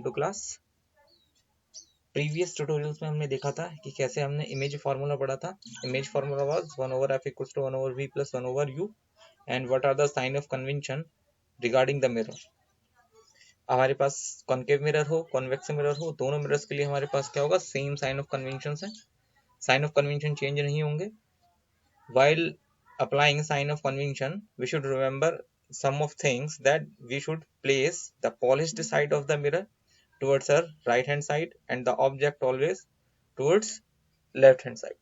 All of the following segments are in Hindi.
Welcome to class. Previous tutorials में हमने देखा था कि कैसे हमने इमेज फार्मूला पढ़ा था। Image formula was 1/f equals to 1/v plus 1/u and what are the sign of convention regarding the mirror. हमारे पास कॉन्केव मिरर हो कॉन्वेक्स मिरर हो, दोनों मिरर्स के लिए हमारे पास क्या होगा, सेम साइन ऑफ कन्वेंशन है। साइन ऑफ कन्वेंशन चेंज नहीं होंगे। While applying sign of convention, we should remember some of things, that we should place the polished side of the mirror towards our right hand side and the object always towards left hand side.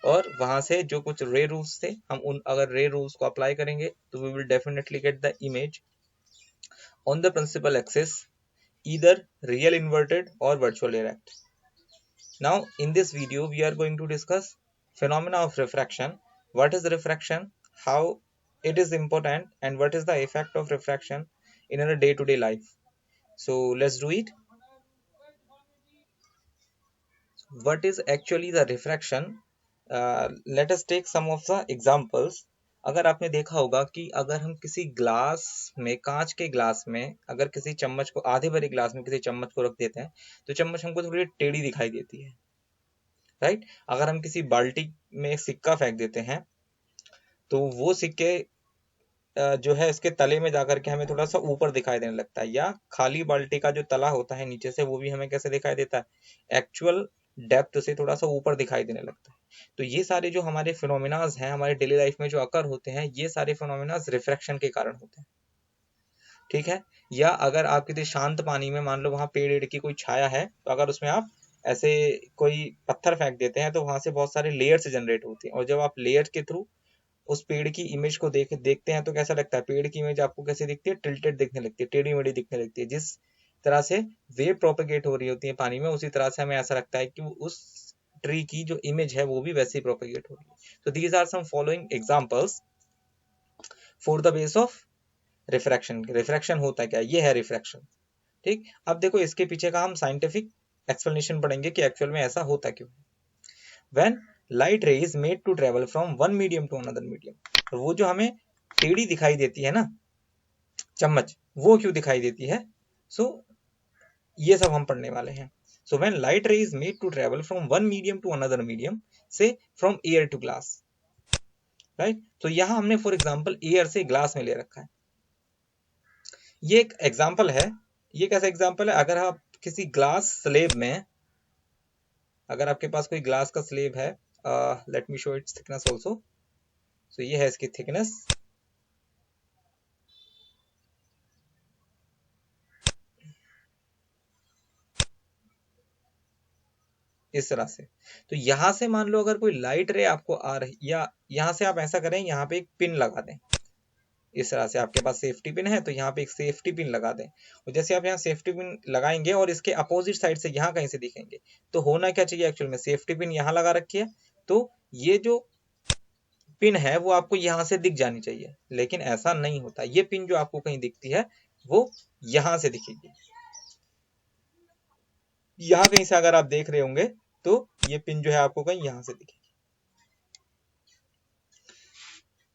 और वहां से जो कुछ रे रूल्स थे, हम उन अगर रे रूल्स को अप्लाई करेंगे तो we will definitely get the image on the principal axis, either real inverted or virtual erect. Now in this video we are going to discuss phenomena of refraction. What is refraction, how it is important, and what is the effect of refraction in our day-to-day life. So let's do it. What is actually the refraction? Let us take some of the examples. अगर आपने देखा होगा कि अगर हम किसी ग्लास में, कांच के ग्लास में, अगर किसी चम्मच को, आधे भरे ग्लास में किसी चम्मच को रख देते हैं तो चम्मच हमको थोड़ी टेढ़ी दिखाई देती है, राइट। अगर हम किसी बाल्टी में सिक्का फेंक देते हैं तो वो सिक्के जो है इसके तले में जाकर के हमें थोड़ा सा ऊपर दिखाई देने लगता है, या खाली बाल्टी का जो तला होता है नीचे से, वो भी हमें कैसे दिखाई देता है, एक्चुअल डेप्थ से थोड़ा सा ऊपर दिखाई देने लगता है। तो ये सारे जो हमारे फिनोमिनाज हैं, हमारे डेली लाइफ में जो अकर होते हैं, ये सारे फिनोमिनाज रिफ्रैक्शन के कारण होते हैं, ठीक है। या अगर आप किसी शांत पानी में, मान लो वहां पेड़ की कोई छाया है, तो अगर उसमें आप ऐसे कोई पत्थर फेंक देते हैं तो वहां से बहुत सारे लेयर्स जनरेट होती हैं, और जब आप लेयर के थ्रू उस पेड़ की इमेज को देखते हैं तो कैसा लगता है, पेड़ की इमेज आपको कैसे दिखती है, टिल्टेड दिखने लगती है, टेढ़ी मेढ़ी दिखने लगती है। जिस तरह से वेव प्रोपेगेट हो रही होती है पानी में, उसी तरह से हमें ऐसा लगता है कि उस ट्री की जो इमेज है वो भी वैसे ही प्रोपेगेट हो रही है। तो these are some following examples for the base of refraction. Refraction होता है क्या, ये है रिफ्रैक्शन, ठीक। अब देखो इसके पीछे का हम साइंटिफिक एक्सप्लेनेशन पढ़ेंगे कि एक्चुअल में ऐसा होता क्यों। When light ray is made to travel from one medium to another medium, तो वो जो हमें टेढ़ी दिखाई देती है ना चम्मच, वो क्यों दिखाई देती है, सो ये सब हम पढ़ने वाले हैं। So when light ray is made to travel from one medium to another medium, say from air to glass, right. तो यहां हमने फॉर एग्जांपल एयर से ग्लास में ले रखा है। ये एक एग्जांपल है। ये कैसा एग्जांपल है, अगर आप किसी ग्लास स्लेब में, अगर आपके पास कोई ग्लास का स्लेब है, let me show its thickness also. So ये है इसकी थिकनेस, इस तरह से। तो यहां से मान लो अगर कोई लाइट रे आपको आ रही, या यहां से आप ऐसा करें, यहाँ पे एक पिन लगा दें, इस तरह से आपके पास सेफ्टी पिन है तो यहाँ पे एक सेफ्टी पिन लगा दें, और जैसे आप यहाँ सेफ्टी पिन लगाएंगे और इसके अपोजिट साइड से यहाँ कहीं से दिखेंगे, तो होना क्या चाहिए, एक्चुअल में सेफ्टी पिन यहाँ लगा रखी है तो ये जो पिन है वो आपको यहाँ से दिख जानी चाहिए, लेकिन ऐसा नहीं होता। ये पिन जो आपको कहीं दिखती है वो यहाँ से दिखेगी, यहाँ कहीं से अगर आप देख रहे होंगे तो ये पिन जो है आपको कहीं यहाँ से दिखेगी,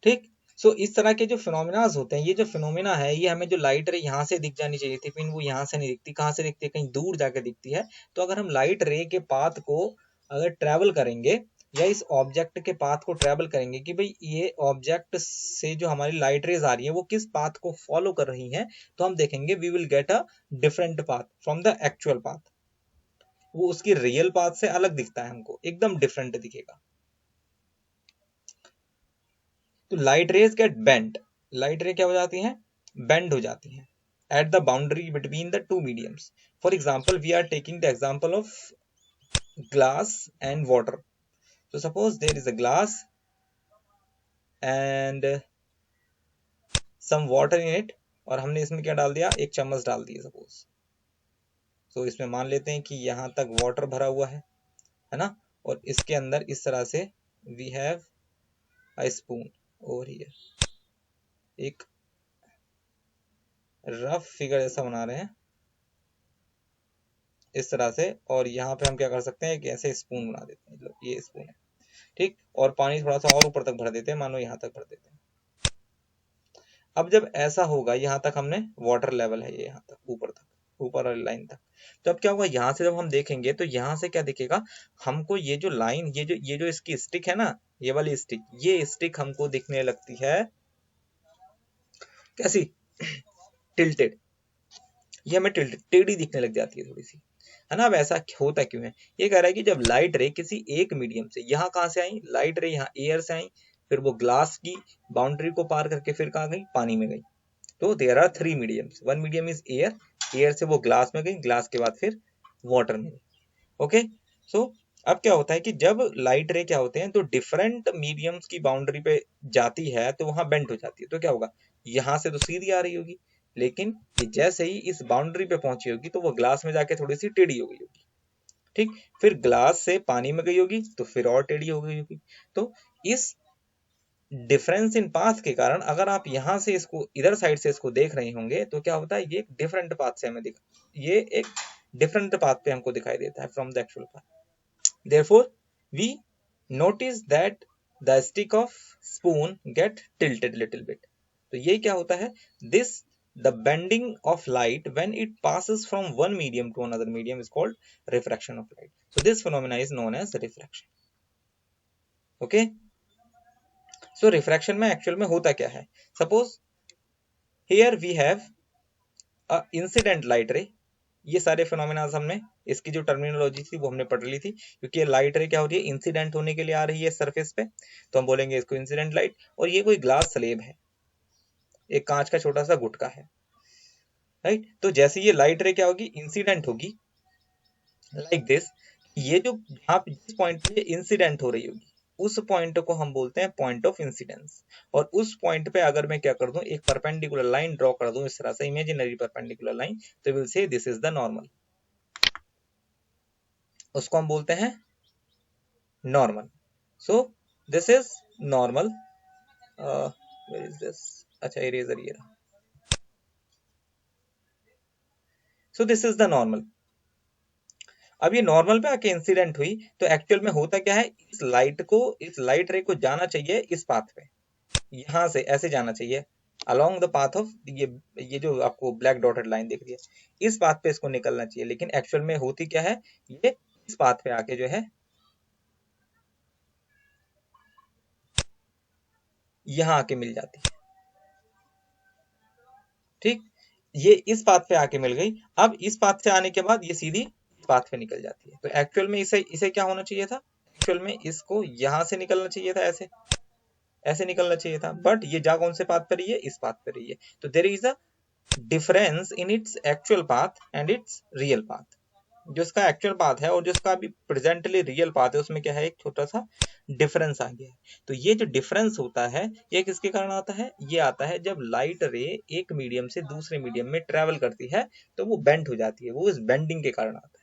ठीक। सो इस तरह के जो फिनोमिनाज होते हैं, ये जो फिनोमिना है, ये हमें जो लाइट रे यहाँ से दिख जानी चाहिए थी पिन, वो यहाँ से नहीं दिखती। कहाँ से दिखती है, कहीं दूर जाके दिखती है। तो अगर हम लाइट रे के पाथ को अगर ट्रेवल करेंगे, या इस ऑब्जेक्ट के पाथ को ट्रेवल करेंगे कि भाई ये ऑब्जेक्ट से जो हमारी लाइट रेज आ रही है वो किस पाथ को फॉलो कर रही है, तो हम देखेंगे we will get a different path from the actual path. वो उसकी रियल पाथ से अलग दिखता है, हमको एकदम डिफरेंट दिखेगा। तो light rays get bent, light ray क्या हो जाती हैं, बेंड हो जाती हैं at the boundary between the two mediums. For example, we are taking the example of glass and water. So suppose there is a glass and some water in it, और हमने इसमें क्या डाल दिया, एक चम्मच डाल दी सपोज। तो इसमें मान लेते हैं कि यहाँ तक वाटर भरा हुआ है ना, और इसके अंदर इस तरह से we have a spoon over here, एक रफ फिगर ऐसा बना रहे हैं इस तरह से, और यहाँ पे हम क्या कर सकते हैं कि ऐसे स्पून बना देते हैं, लो ये स्पून है, ठीक। और पानी थोड़ा सा और ऊपर तक भर देते हैं, मानो यहाँ तक भर देते हैं। अब जब ऐसा होगा, यहाँ तक हमने वाटर लेवल है, ये यहाँ तक ऊपर तक, ऊपर वाली लाइन तक। तो अब क्या होगा, यहाँ से जब हम देखेंगे तो यहाँ से क्या दिखेगा हमको, ये जो लाइन, ये जो इसकी स्टिक है ना, ये वाली स्टिक, ये स्टिक हमको दिखने लगती है कैसी, टिल्टेड। ये हमें टेढ़ी दिखने लग जाती है थोड़ी सी, है ना। अब ऐसा होता क्यों है, ये कह रहा है कि जब लाइट रे किसी एक मीडियम से, यहाँ कहाँ से आई लाइट रे, यहाँ एयर से आई, फिर वो ग्लास की बाउंड्री को पार करके फिर कहाँ गई, पानी में गई। तो there are 3 mediums, one medium is air, air से वो ग्लास में गई, ग्लास के बाद फिर वाटर में गई। ओके, सो अब क्या होता है कि जब लाइट रे क्या होते हैं तो डिफरेंट मीडियम्स की बाउंड्री पे जाती है तो वहां बेंड हो जाती है। तो क्या होगा, यहाँ से तो सीधी आ रही होगी, लेकिन ये जैसे ही इस बाउंड्री पे पहुंची होगी तो वो ग्लास में जाके थोड़ी सी टेढ़ी हो गई होगी। ठीक, फिर ग्लास से पानी में गई होगी तो फिर और टेढ़ी हो गई होगी। तो इस डिफरेंस इन पाथ के कारण अगर आप यहाँ से इसको इधर साइड से इसको देख रहे होंगे तो क्या होता है, ये एक डिफरेंट पाथ से हमें ये एक डिफरेंट पाथ पे हमको दिखाई देता है from the actual path. Therefore we notice that the stick of spoon get tilted little bit. तो ये क्या होता है, this the bending of light when it passes from one medium to another medium is called refraction of light. So this phenomena is known as refraction. Okay, so refraction में एक्चुअल में होता क्या है, suppose here we have a incident light ray. ये सारे फिनोमेना हमने, इसकी जो टर्मिनोलॉजी थी वो हमने पढ़ ली थी, क्योंकि ये लाइट रे क्या हो रही है, इंसिडेंट होने के लिए आ रही है सरफेस पे, तो हम बोलेंगे इसको इंसिडेंट लाइट। और ये कोई ग्लास स्लेब है, एक कांच का छोटा सा गुटका है, राइट। तो जैसे ये लाइट रे क्या होगी, इंसिडेंट होगी लाइक दिस। ये जो यहाँ पे जिस पॉइंट पे इंसिडेंट हो रही होगी उस पॉइंट को हम बोलते हैं पॉइंट ऑफ इंसिडेंस। और उस पॉइंट पे अगर मैं क्या कर दूं, एक परपेंडिकुलर लाइन ड्रॉ कर दूं इस तरह से, इमेजिनरी परपेंडिकुलर लाइन, तो will say this is the normal. उसको हम बोलते हैं normal. So this is normal. Where is this, अच्छा इरेजर ये रहा। So this is the normal. अब ये नॉर्मल पे आके इंसिडेंट हुई तो एक्चुअल में होता क्या है, इस लाइट रे को जाना चाहिए इस पाथ पे, यहां से ऐसे जाना चाहिए अलोंग द पाथ ऑफ ये जो आपको ब्लैक डॉटेड लाइन दिख रही है, इस पाथ पे इसको निकलना चाहिए। लेकिन एक्चुअल में होती क्या है, ये इस पाथ पे आके जो है यहां आके मिल जाती है। ठीक, ये इस पाथ पे आके मिल गई। अब इस पाथ से आने के बाद ये सीधी इस पाथ पे निकल जाती है। तो एक्चुअल में इसे इसे क्या होना चाहिए था, एक्चुअल में इसको यहां से निकलना चाहिए था, ऐसे ऐसे निकलना चाहिए था, बट ये जा कौन से पाथ पर रही है, इस पाथ पर रही है। तो there is a difference in its actual path and its real path. जो इसका एक्चुअल पाथ है और जो इसका अभी प्रेजेंटली रियल पाथ है उसमें क्या है, एक छोटा सा डिफरेंस आ गया है। तो ये जो डिफरेंस होता है ये किसके कारण आता है, ये आता है जब लाइट रे एक मीडियम से दूसरे मीडियम में ट्रेवल करती है तो वो बेंड हो जाती है, वो इस बेंडिंग के कारण आता है।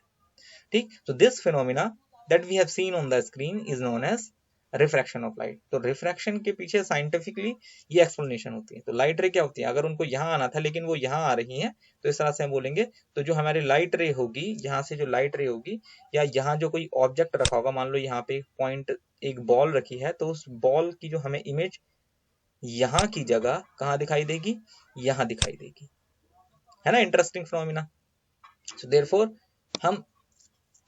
ठीक, तो this phenomena that we have seen on the screen is known as refraction of light. तो रिफ्रैक्शन के पीछे साइंटिफिकली ये एक्सप्लेनेशन होती है। तो लाइट रे क्या होती है, अगर उनको यहाँ आना था लेकिन वो यहाँ आ रही हैं तो इस तरह से हम बोलेंगे। तो जो हमारी लाइट रे होगी, यहाँ से जो लाइट रे होगी, या यहाँ जो कोई ऑब्जेक्ट रखा होगा, मान लो यहाँ पे एक पॉइंट, एक बॉल रखी है, तो उस बॉल की जो हमें इमेज यहाँ की जगह कहाँ दिखाई देगी, यहाँ दिखाई देगी, है ना। Interesting phenomena. सो देयरफॉर हम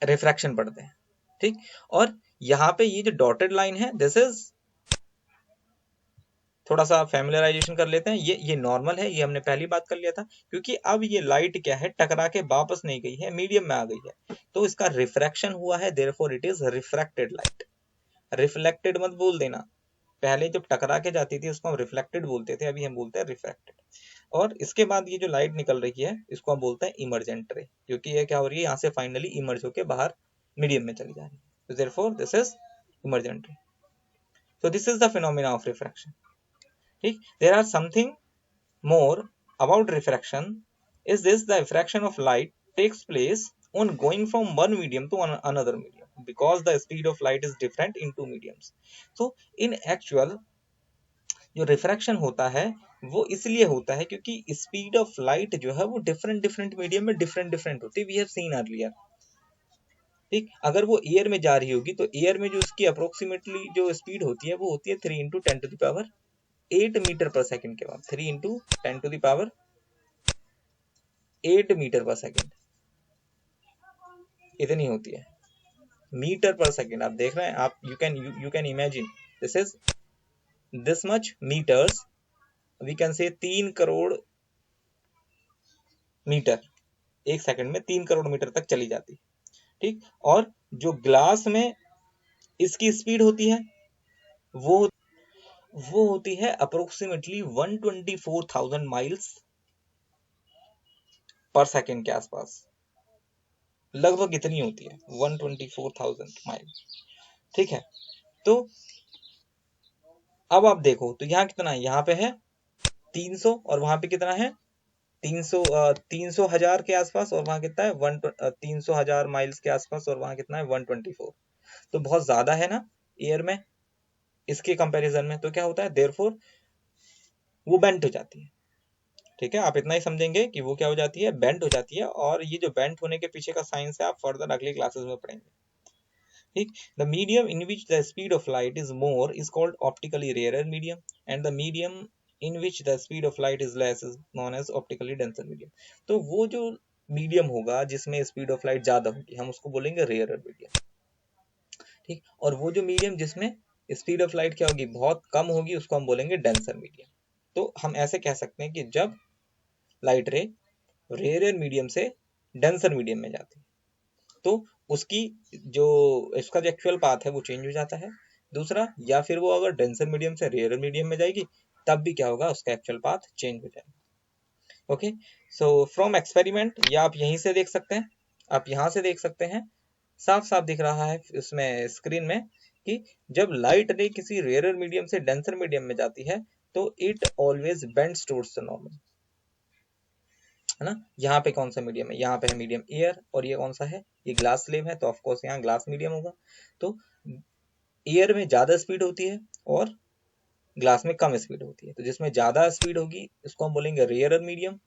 रिफ्रैक्शन पढ़ते हैं। ठीक, और यहाँ पे ये जो डॉटेड लाइन है दिस इज, थोड़ा सा फैमिलियराइजेशन कर लेते हैं, ये नॉर्मल है, ये हमने पहली बात कर लिया था। क्योंकि अब ये लाइट क्या है, टकरा के वापस नहीं गई है, मीडियम में आ गई है, तो इसका रिफ्रैक्शन हुआ है, therefore it is refracted light. Reflected मत बोल देना, पहले जब टकरा के जाती थी उसको हम रिफ्लेक्टेड बोलते थे, अभी हम बोलते हैं रिफ्रैक्टेड। और इसके बाद ये जो लाइट निकल रही है इसको हम बोलते हैं इमर्जेंट रे, क्योंकि ये क्या हो रही है, यहाँ से फाइनली इमर्ज होके बाहर मीडियम में चली जा रही है। तो देयरफॉर दिस इज इमर्जेंट रे। So this is the phenomena of refraction. ठीक, there are something more about refraction. Is this the refraction of light takes place on going from one medium to another medium because the speed of light is different in two mediums. So in actual जो रिफ्रैक्शन होता है वो इसलिए होता है क्योंकि स्पीड ऑफ लाइट जो है वो डिफरेंट डिफरेंट मीडियम में डिफरेंट डिफरेंट होती है। We have seen earlier. ठीक, अगर वो एयर में जा रही होगी तो एयर में जो उसकी अप्रोक्सीमेटली जो स्पीड होती है वो होती है 3 into 10 to the power 8 metre per second के बाद, 3 into 10 to the power 8 metre per second, इतनी होती है मीटर पर सेकेंड। आप देख रहे हैं, आप you can imagine this is this much metres, we can say 3 crore metre, एक सेकंड में 3 करोड़ मीटर तक चली जाती है, ठीक। और जो ग्लास में इसकी स्पीड होती है वो होती है अप्रोक्सीमेटली 124,000 माइल्स पर सेकेंड के आसपास, लगभग इतनी होती है 124,000 माइल, ठीक है। तो अब आप देखो तो यहाँ कितना है, यहाँ पे है 300 और वहां पे कितना है 300,000 के आसपास, और वहां कितना है 300,000 माइल्स के आसपास, और वहां कितना है 124। तो बहुत ज्यादा है ना एयर में इसके कंपैरिजन में, तो क्या होता है देयरफॉर वो बेंट हो जाती है, ठीक है। आप इतना ही समझेंगे कि वो क्या हो जाती है, बेंट हो जाती है। और ये जो बेंट होने के पीछे का साइंस है आप फर्दर अगली क्लासेस में पढ़ेंगे, ठीक। The medium in which the speed of light is more is called optically rare medium, and the medium in which the speed of light is less is known as optically denser medium. तो वो जो मीडियम होगा जिसमें स्पीड ऑफ लाइट ज्यादा होगी हम उसको बोलेंगे रेयर मीडियम, ठीक। और वो जो मीडियम जिसमें स्पीड ऑफ लाइट क्या होगी, बहुत कम होगी, उसको हम बोलेंगे डेंसर मीडियम। तो हम ऐसे कह सकते हैं कि जब लाइट रे रेयर मीडियम से डेंसर मीडियम में जाती है तो उसकी जो इसका जो एक्चुअल पाथ है वो चेंज हो जाता है। दूसरा, या फिर वो अगर डेंसर मीडियम से रेयर मीडियम में जाएगी तब भी क्या होगा, उसका एक्चुअल पाथ चेंज हो जाएगा। ओके, सो फ्रॉम एक्सपेरिमेंट, या आप यहीं से देख सकते हैं, आप यहाँ से देख सकते हैं, साफ साफ दिख रहा है इसमें स्क्रीन में कि जब लाइट रे किसी रेयर मीडियम से डेंसर मीडियम में जाती है तो it always bends towards the normal, है ना। यहाँ पे कौन सा मीडियम है, यहाँ पे है मीडियम एयर, और ये कौन सा है, ये ग्लास स्लेब है, तो ऑफकोर्स यहाँ ग्लास मीडियम होगा। तो एयर में ज्यादा स्पीड होती है और ग्लास में कम स्पीड होती है, तो जिसमें ज्यादा स्पीड होगी उसको हम बोलेंगे रेयर मीडियम,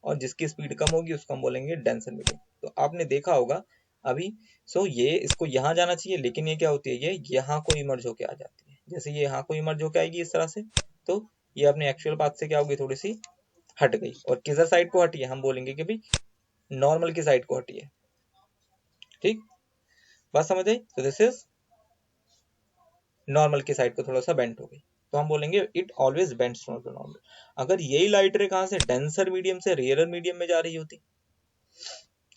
और जिसकी स्पीड कम होगी उसको हम बोलेंगे डेंसर मीडियम। तो आपने देखा होगा अभी, सो ये इसको यहाँ जाना चाहिए, लेकिन ये क्या होती है, ये यहाँ को इमर्ज होके आ जाती है। जैसे ये यहाँ को इमर्ज होके आएगी इस तरह से, तो ये अपने एक्चुअल पाथ से क्या होगी, थोड़ी सी हट गई। और किधर साइड को हटी है, हम बोलेंगे कि भाई नॉर्मल की साइड को हटी है, ठीक। बात समझ आई। तो दिस इज नॉर्मल की साइड को थोड़ा सा बेंट हो गई, तो हम बोलेंगे it always bends towards the normal. अगर यही लाइट रे कहां से, डेंसर मीडियम से रेयर मीडियम में जा रही होती,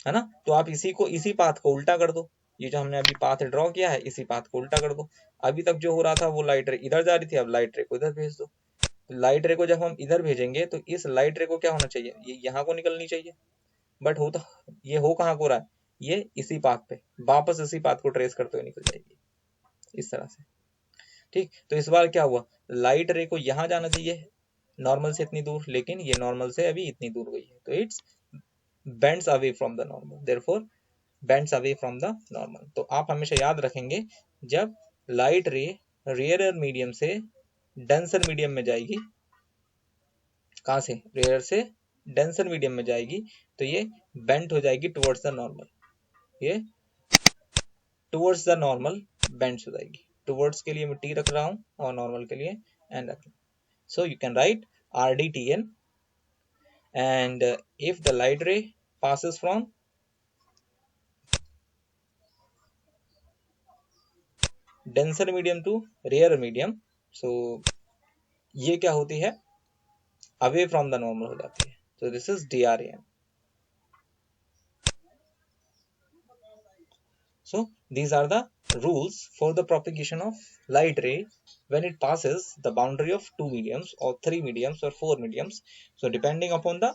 है ना, तो आप इसी पाथ को उल्टा कर दो। ये जो हमने अभी पाथ ड्रॉ किया है इसी पाथ को उल्टा कर दो। अभी तक जो हो रहा था वो लाइट रे इधर जा रही थी, अब लाइट रे को इधर भेज दो। लाइट रे को जब हम इधर भेजेंगे तो इस लाइट रे को क्या होना चाहिए, ये यहाँ को निकलनी चाहिए, बट हो तो ये हो कहाँ को रहा है, ये इसी पाथ पे वापस इसी पाथ को ट्रेस करते हुए निकल जाएगी इस तरह से, ठीक। तो इस बार क्या हुआ, लाइट रे को यहाँ जाना चाहिए नॉर्मल से इतनी दूर, लेकिन ये नॉर्मल से अभी इतनी दूर गई है, तो its bends away from the normal, therefore bends away from the normal. तो आप हमेशा याद रखेंगे जब लाइट रे रेयर मीडियम से डेंसर मीडियम में जाएगी, कहां से, रेयर से डेंसर मीडियम में जाएगी, तो ये बेंट हो जाएगी टुवर्ड्स द नॉर्मल, ये टुवर्ड्स द नॉर्मल बेंड्स हो जाएगी। टुवर्ड्स के लिए मैं टी रख रहा हूं और नॉर्मल के लिए एन रख रहा हूं। So you can write RDTN, and if the light ray passes from denser medium to rarer medium, so ये क्या होती है, away from the normal हो जाती है, so this is DRAM। so these are the rules for the propagation of light ray when it passes the boundary of two mediums or three mediums or four mediums, so depending upon the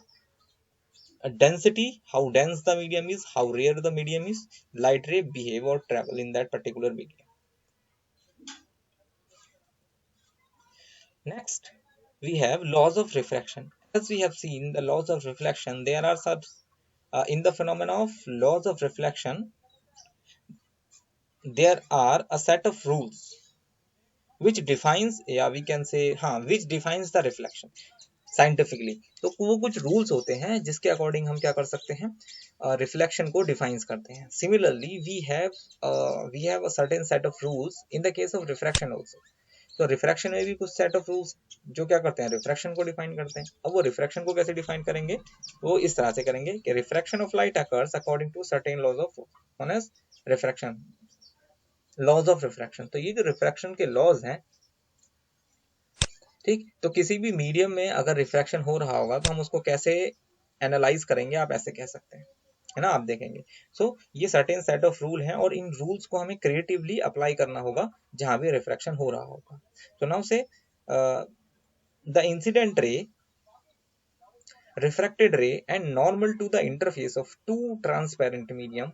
density, how dense the medium is, how rare the medium is, light ray behave or travel in that particular medium. Next, we have laws of refraction. As we have seen the laws of reflection, there are some in the phenomena of laws of reflection, there are a set of rules which defines, yeah we can say, which defines the reflection scientifically। तो वो कुछ रूल्स होते हैं जिसके अकॉर्डिंग हम क्या कर सकते हैं, रिफ्लेक्शन को डिफाइंस करते हैं। Similarly we have a certain set of rules in the case of refraction also. तो रिफ्रैक्शन में भी कुछ सेट ऑफ रूल्स जो क्या करते हैं, रिफ्रैक्शन को डिफाइन करते हैं। अब वो रिफ्रैक्शन को कैसे डिफाइन करेंगे, वो इस तरह से करेंगे कि refraction of light occurs according to certain laws of known as refraction, laws of refraction. तो ये जो रिफ्रैक्शन के लॉज हैं, ठीक, तो किसी भी मीडियम में अगर रिफ्रैक्शन हो रहा होगा तो हम उसको कैसे एनालाइज करेंगे, आप ऐसे कह सकते हैं, है ना, आप देखेंगे। ये सर्टेन सेट ऑफ रूल हैं और इन रूल्स को हमें क्रिएटिवली अप्लाई करना होगा जहां भी रिफ्रैक्शन हो रहा होगा। तो नाउ से the incident ray, refracted ray and normal to the interface of two transparent medium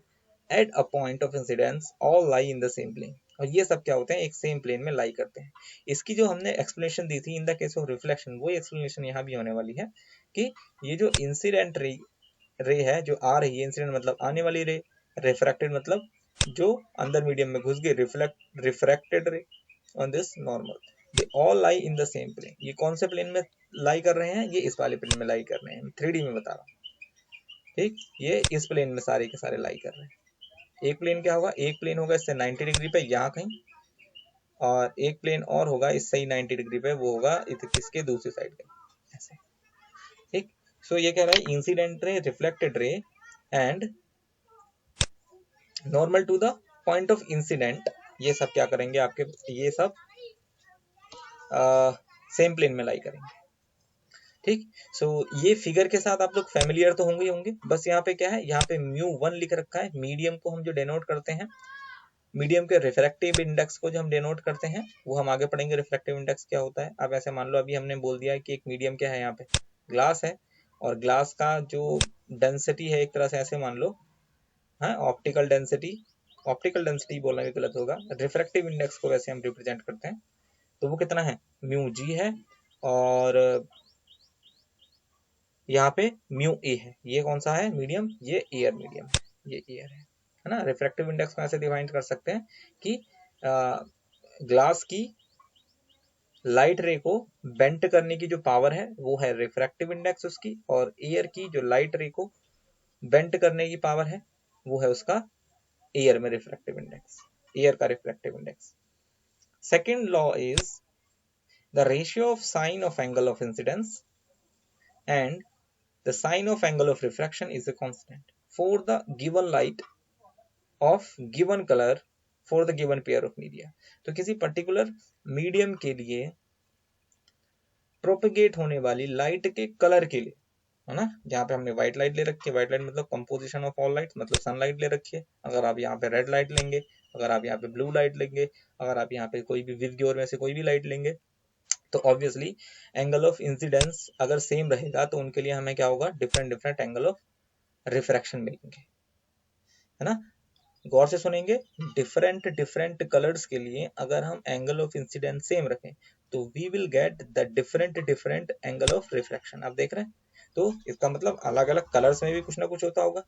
at a point of incidence all lie in the same plane। और ये सब क्या होते हैं, एक सेम प्लेन में लाई करते हैं। इसकी जो हमने एक्सप्लेनेशन दी थी इन द केस ऑफ रिफ्लेक्शन, वो एक्सप्लेनेशन यहाँ भी होने वाली है कि ये जो इंसिडेंट रे है जो आ रही है, इंसिडेंट मतलब आने वाली रे, रिफ्रैक्टेड मतलब जो अंदर मीडियम में घुस गई, refracted ray on this normal, they all lie in the same plane. ये कौन से प्लेन में लाई कर रहे हैं, ये इस वाले प्लेन में लाई कर रहे हैं, 3D में बता रहा हूँ, ठीक, ये इस प्लेन में सारे के सारे लाई कर रहे हैं। एक प्लेन क्या होगा, एक प्लेन होगा इससे 90 डिग्री पे यहाँ कहीं, और एक प्लेन और होगा इससे ही 90 डिग्री पे, वो होगा इसके दूसरी साइड पे, ऐसे, ठीक। ये कह रहा है incident ray, reflected ray and normal to the point of incidence, ये सब क्या करेंगे आपके, ये सब सेम प्लेन में लाई करेंगे, ठीक। ये फिगर के साथ आप लोग फैमिलियर तो होंगे ही होंगे। बस यहाँ पे क्या है, यहाँ पे μ1 लिख रखा है, मीडियम को हम जो डेनोट करते हैं, मीडियम के रिफ्रैक्टिव इंडेक्स को जो हम डेनोट करते हैं, वो हम आगे पढ़ेंगे रिफ्रैक्टिव इंडेक्स क्या होता है। अब ऐसे मान लो अभी हमने बोल दिया है कि एक मीडियम क्या है, यहाँ पे ग्लास है, और ग्लास का जो डेंसिटी है एक तरह से ऐसे मान लो, हाँ, ऑप्टिकल डेंसिटी बोलना भी गलत होगा, रिफ्रैक्टिव इंडेक्स को वैसे हम रिप्रेजेंट करते हैं, तो वो कितना है, μg है, और यहाँ पे μa है। ये कौन सा है मीडियम, ये एयर मीडियम है, ये एयर है ना। रिफ्रैक्टिव इंडेक्स को ऐसे डिफाइन कर सकते हैं कि ग्लास की लाइट रे को बेंट करने की जो पावर है वो है रिफ्रैक्टिव इंडेक्स उसकी, और एयर की जो लाइट रे को बेंट करने की पावर है वो है उसका एयर में रिफ्रैक्टिव इंडेक्स, एयर का refractive index. Second law is the ratio of sine of angle of incidence and the sine of angle of refraction is a constant for the given light of given color for the given pair of media। तो किसी पर्टिकुलर मीडियम के लिए प्रोपेगेट होने वाली लाइट के कलर के लिए, है ना, जहाँ पे हमने व्हाइट लाइट ले रखी है, व्हाइट लाइट मतलब कंपोजिशन ऑफ ऑल लाइट, मतलब सनलाइट ले रखी है। अगर आप यहाँ पे रेड लाइट लेंगे, अगर आप यहाँ पे ब्लू लाइट लेंगे, अगर आप यहाँ पे कोई भी विवग्योर में से कोई भी लाइट लेंगे, तो ऑब्वियसली एंगल ऑफ इंसिडेंस अगर सेम रहेगा तो उनके लिए हमें क्या होगा, different different angle of refraction मिलेंगे, है ना। गौर से सुनेंगे, डिफरेंट डिफरेंट कलर्स के लिए अगर हम एंगल ऑफ इंसिडेंस सेम रखें तो we will get the different different angle of refraction. आप देख रहे हैं, तो इसका मतलब अलग अलग कलर्स में भी कुछ ना कुछ होता होगा,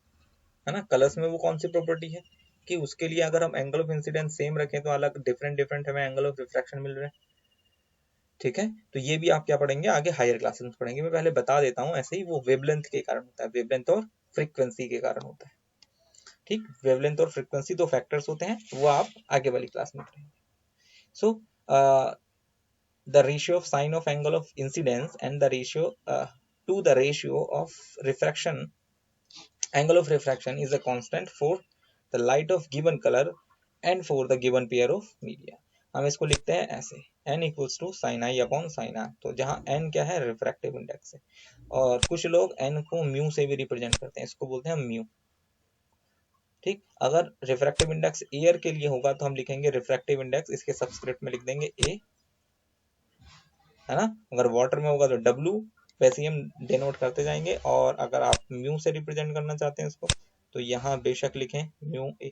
है ना। कलर्स में वो कौन सी प्रॉपर्टी है कि उसके लिए अगर हम एंगल ऑफ इंसिडेंस सेम रखें तो अलग डिफरेंट डिफरेंट हमें एंगल ऑफ रिफ्रैक्शन मिल रहे हैं, ठीक है। तो ये भी आप क्या पढ़ेंगे, आगे हायर क्लासेस में पढ़ेंगे। मैं पहले बता देता हूँ, ऐसे ही वो वेवलेंथ के कारण होता है, वेवलेंथ और फ्रीक्वेंसी के कारण होता है, ठीक। वेवलेंथ और फ्रीक्वेंसी दो फैक्टर्स होते हैं, वो आप आगे वाली क्लास में पढ़ेंगे। So the ratio of sine of angle of incidence and the ratio to the ratio of refraction, angle of refraction is a constant for the light of given colour and for the given pair of media. हम इसको लिखते हैं ऐसे, n equals to sine I upon sine R. तो जहां n क्या है, रिफ्रैक्टिव इंडेक्स है, और कुछ लोग n को म्यू से भी रिप्रेजेंट करते हैं, इसको बोलते हैं म्यू, ठीक। अगर रिफ्रैक्टिव इंडेक्स एयर के लिए होगा तो हम लिखेंगे रिफ्रैक्टिव इंडेक्स, इसके सबस्क्रिप्ट में लिख देंगे a, है ना। अगर वाटर में होगा तो W, वैसे ही हम डिनोट करते जाएंगे। और अगर आप म्यू से रिप्रेजेंट करना चाहते हैं इसको, तो यहाँ बेशक लिखें mu a,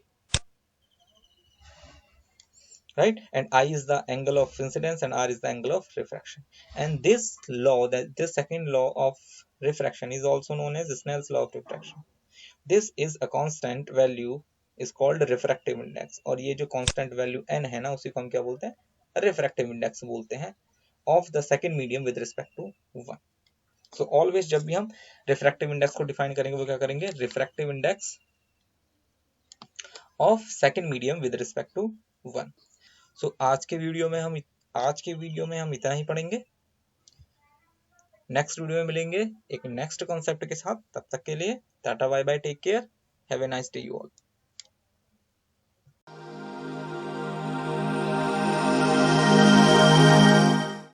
right, and I is the angle of incidence and R is the angle of refraction. And this law, that this second law of refraction is also known as Snell's law of refraction. This is a constant value is called refractive index, और ये जो constant value n है ना, उसी को हम क्या बोलते हैं, refractive index बोलते हैं, of the second medium with respect to 1। So always जब भी हम refractive index को define करेंगे वो क्या करेंगे, refractive index of second medium with respect to 1। आज के वीडियो में हम आज के वीडियो में हम इतना ही पढ़ेंगे। नेक्स्ट वीडियो में मिलेंगे एक नेक्स्ट कॉन्सेप्ट के साथ। तब तक के लिए tata bye bye, take care, have a nice day you all.